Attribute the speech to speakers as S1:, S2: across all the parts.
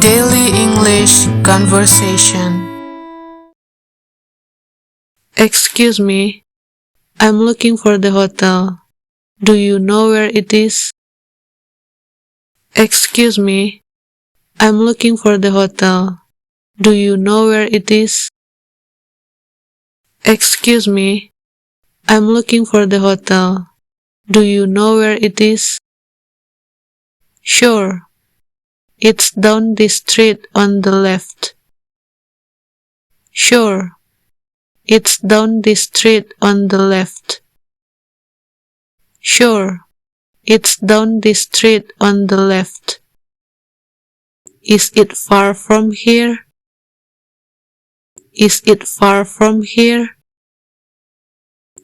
S1: Daily English Conversation. Excuse me, I'm looking for the hotel. Do you know where it is? Excuse me, I'm looking for the hotel. Do you know where it is? Excuse me, I'm looking for the hotel. Do you know where it is? Sure, it's down this street on the left. Sure, it's down this street on the left. Sure, it's down this street on the left. Is it far from here? Is it far from here?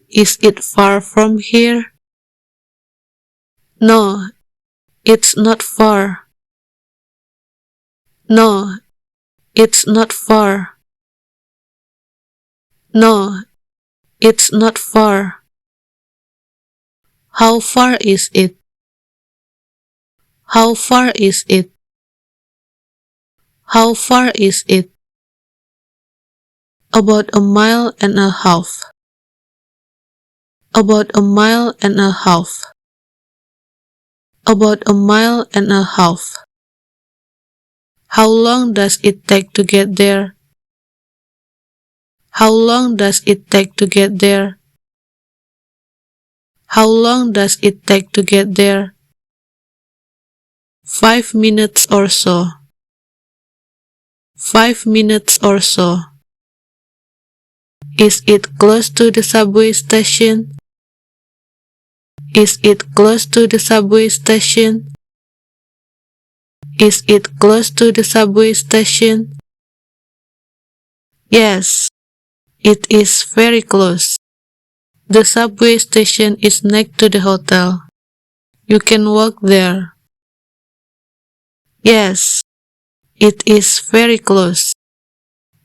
S1: Is it far from here? No, it's not far. No, it's not far. No, it's not far. How far is it? How far is it? How far is it? About a mile and a half. About a mile and a half. About a mile and a half. How long does it take to get there? How long does it take to get there? How long does it take to get there? 5 minutes or so. 5 minutes or so. Is it close to the subway station? Is it close to the subway station? Is it close to the subway station? Yes, it is very close. The subway station is next to the hotel. You can walk there. Yes, it is very close.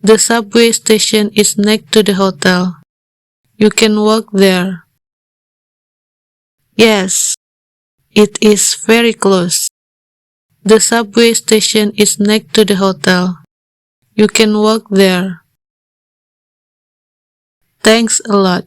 S1: The subway station is next to the hotel. You can walk there. Yes, it is very close. The subway station is next to the hotel. You can walk there. Thanks a lot.